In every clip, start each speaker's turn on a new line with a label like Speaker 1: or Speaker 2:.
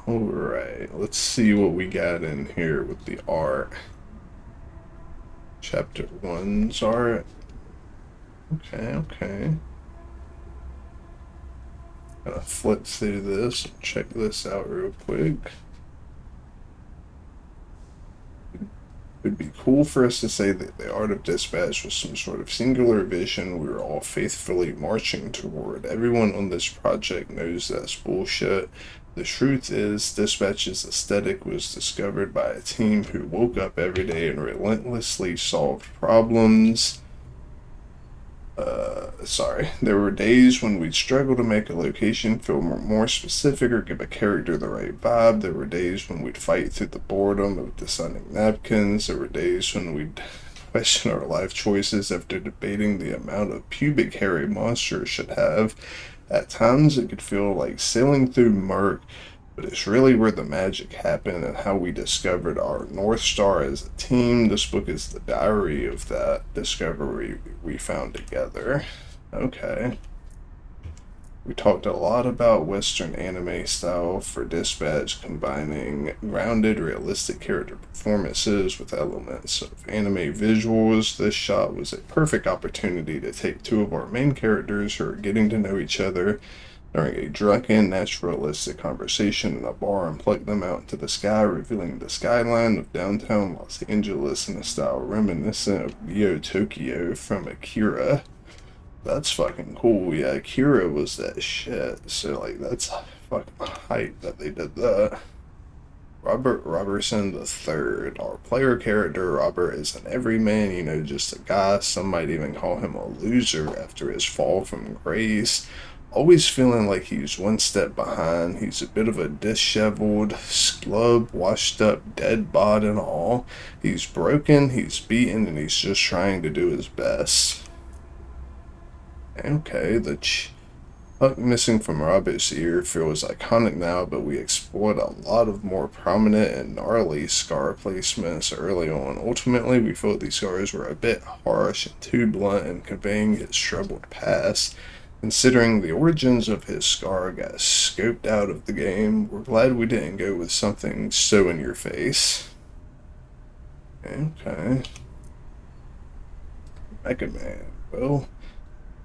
Speaker 1: Alright, let's see what we got in here with the art. Chapter 1's art. Okay. Gotta flip through this and check this out real quick. It'd be cool for us to say that the art of dispatch was some sort of singular vision we were all faithfully marching toward. Everyone on this project knows that's bullshit. The truth is, dispatch's aesthetic was discovered by a team who woke up every day and relentlessly solved problems. Sorry. There were days when we'd struggle to make a location feel more specific or give a character the right vibe. There were days when we'd fight through the boredom of designing napkins. There were days when we'd question our life choices after debating the amount of pubic hair a monster should have. At times, it could feel like sailing through murk, but it's really where the magic happened and how we discovered our North Star as a team. This book is the diary of that discovery we found together. Okay. We talked a lot about Western anime style for Dispatch, combining grounded, realistic character performances with elements of anime visuals. This shot was a perfect opportunity to take two of our main characters who are getting to know each other during a drunken, naturalistic conversation in a bar and pluck them out into the sky, revealing the skyline of downtown Los Angeles in a style reminiscent of Neo Tokyo from Akira. That's fucking cool. Yeah, Akira was that shit. So, like, that's fucking hype that they did that. Robert Robertson III. Our player character, Robert, is an everyman, just a guy. Some might even call him a loser after his fall from grace. Always feeling like he's one step behind. He's a bit of a disheveled, sclub, washed up, dead bod and all. He's broken, he's beaten, and he's just trying to do his best. Okay, the puck missing from Robert's ear feels iconic now, but we explored a lot of more prominent and gnarly scar placements early on. Ultimately, we felt these scars were a bit harsh and too blunt in conveying his troubled past. Considering the origins of his scar got scoped out of the game, we're glad we didn't go with something so in your face. Okay. Mecha Man. Well,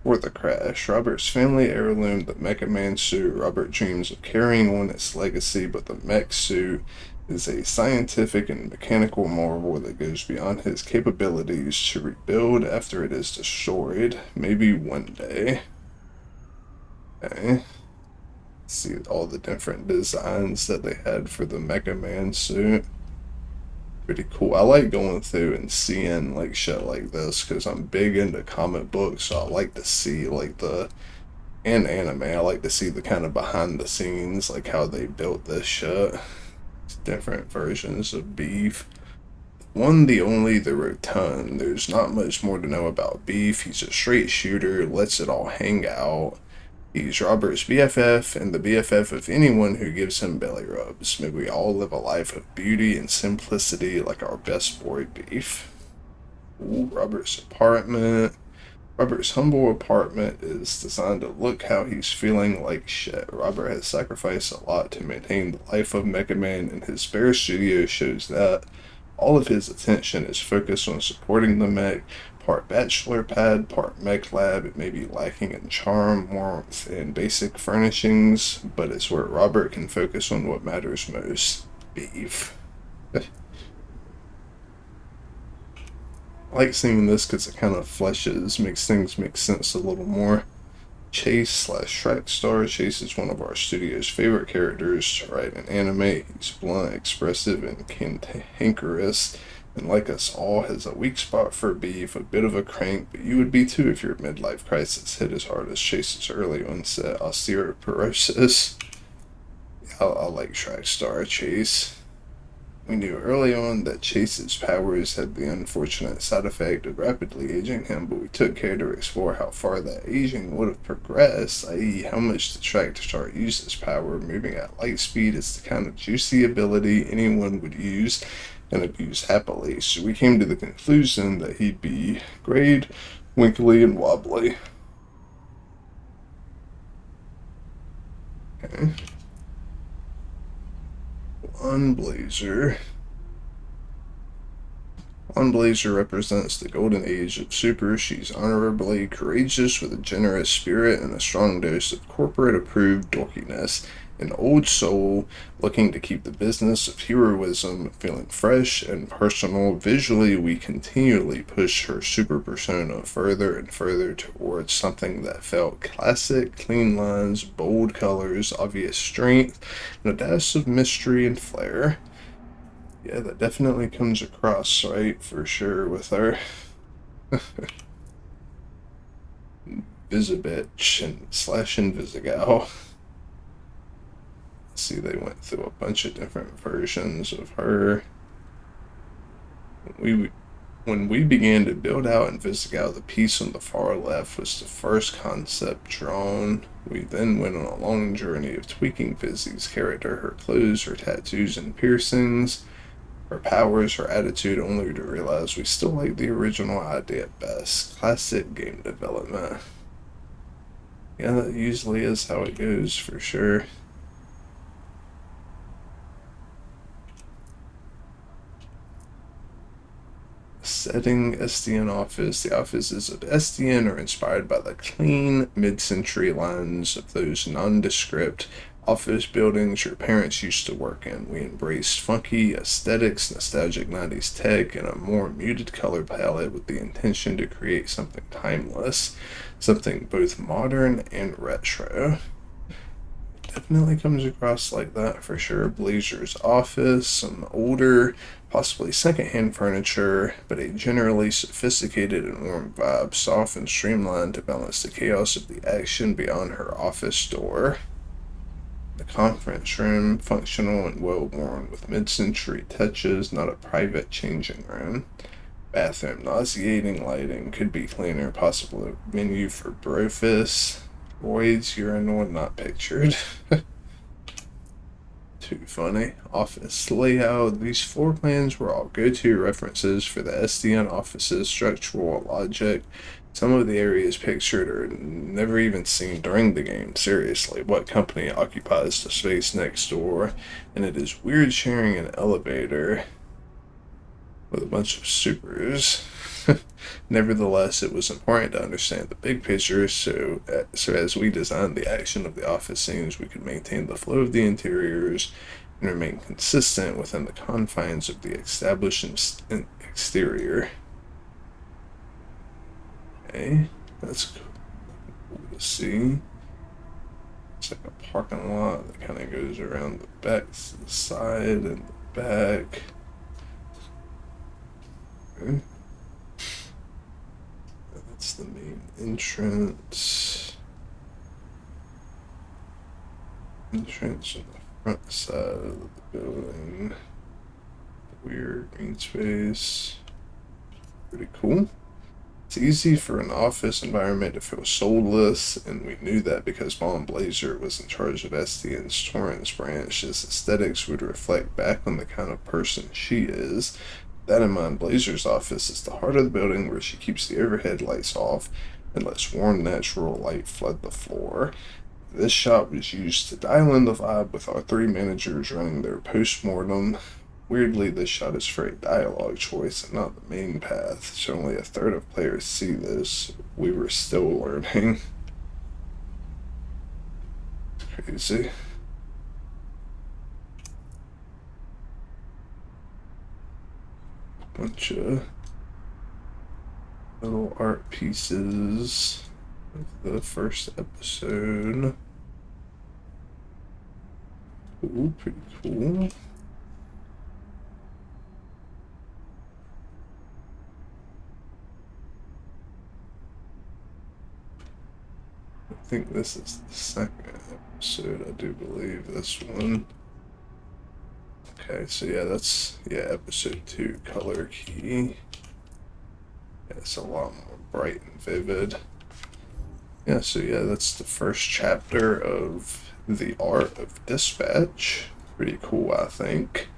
Speaker 1: for the crash, Robert's family heirloom, the Mecha Man suit. Robert dreams of carrying on its legacy, but the mech suit is a scientific and mechanical marvel that goes beyond his capabilities to rebuild after it is destroyed. Maybe one day. Okay. See all the different designs that they had for the Mecha Man suit. Pretty cool. I like going through and seeing like shit like this because I'm big into comic books, so I like to see and anime. I like to see the kind of behind the scenes, like how they built this shit. Different versions of Beef. One, the only, the Rotund. There's not much more to know about Beef. He's a straight shooter, lets it all hang out. He's Robert's BFF and the BFF of anyone who gives him belly rubs. May we all live a life of beauty and simplicity like our best boy Beef. Ooh, Robert's apartment. Robert's humble apartment is designed to look how he's feeling like shit. Robert has sacrificed a lot to maintain the life of Mecha Man, and his spare studio shows that. All of his attention is focused on supporting the mech, part bachelor pad, part mech lab. It may be lacking in charm, warmth, and basic furnishings, but it's where Robert can focus on what matters most: Beef. I like seeing this because it kind of makes things make sense a little more. Chase slash track star. Chase is one of our studio's favorite characters to write in anime. He's blunt, expressive, and cantankerous, and like us all, has a weak spot for Beef, a bit of a crank, but you would be too if your midlife crisis hit as hard as Chase's early onset osteoporosis. I like track star Chase. We knew early on that Chase's powers had the unfortunate side effect of rapidly aging him, but we took care to explore how far that aging would have progressed, i.e., how much the track star uses power. Moving at light speed is the kind of juicy ability anyone would use and abuse happily, so we came to the conclusion that he'd be grayed, winkly, and wobbly. Okay. On Blazer. On Blazer represents the golden age of Super. She's honorably courageous with a generous spirit and a strong dose of corporate approved dorkiness. An old soul looking to keep the business of heroism feeling fresh and personal. Visually, we continually push her super persona further and further towards something that felt classic, clean lines, bold colors, obvious strength, and a dash of mystery and flair. Yeah, that definitely comes across, right? For sure with our Visibitch and slash Invisigal. See, they went through a bunch of different versions of her. We when we began to build out Invisigal, the piece on the far left was the first concept drawn. We then went on a long journey of tweaking Fizzy's character, her clothes, her tattoos and piercings, her powers, her attitude, only to realize we still like the original idea best. Classic game development. Yeah, that usually is how it goes for sure. Setting SDN office. The offices of SDN are inspired by the clean mid-century lines of those nondescript office buildings your parents used to work in. We embraced funky aesthetics, nostalgic 90s tech, and a more muted color palette with the intention to create something timeless, something both modern and retro. Definitely comes across like that for sure. Blazer's office, some older, possibly secondhand furniture, but a generally sophisticated and warm vibe, soft and streamlined to balance the chaos of the action beyond her office door. The conference room, functional and well worn, with mid century touches, not a private changing room. Bathroom, nauseating lighting, could be cleaner, possible a menu for Brofist. Royd's urinal not pictured. Too funny. Office layout. These floor plans were all go-to references for the SDN office's structural logic. Some of the areas pictured are never even seen during the game. Seriously, what company occupies the space next door? And it is weird sharing an elevator with a bunch of supers. Nevertheless, it was important to understand the big picture, so as we designed the action of the office scenes, we could maintain the flow of the interiors and remain consistent within the confines of the established exterior. Okay, that's cool to see. It's like a parking lot that kind of goes around the back, to the side, and the back. Okay. That's the main entrance. Entrance on the front side of the building. Weird green space. Pretty cool. It's easy for an office environment to feel soulless, and we knew that because Bomb Blazer was in charge of SDN's Torrance branch, his aesthetics would reflect back on the kind of person she is. That in mind, Blazer's office is the heart of the building where she keeps the overhead lights off and lets warm natural light flood the floor. This shot was used to dial in the vibe with our three managers running their post-mortem. Weirdly, this shot is for a dialogue choice and not the main path, so only a third of players see this. We were still learning. Crazy. Bunch of little art pieces of the first episode. Cool, pretty cool. I think this is the second episode, I do believe this one. Okay, so yeah, that's, episode 2, color key. Yeah, it's a lot more bright and vivid. Yeah, so yeah, that's the first chapter of The Art of Dispatch. Pretty cool, I think.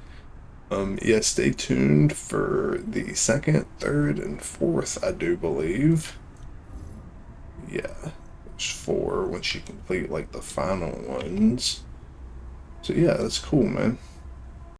Speaker 1: Yeah, stay tuned for the second, third, and fourth, I do believe. Yeah, there's 4 once you complete, like, the final ones. So yeah, that's cool, man.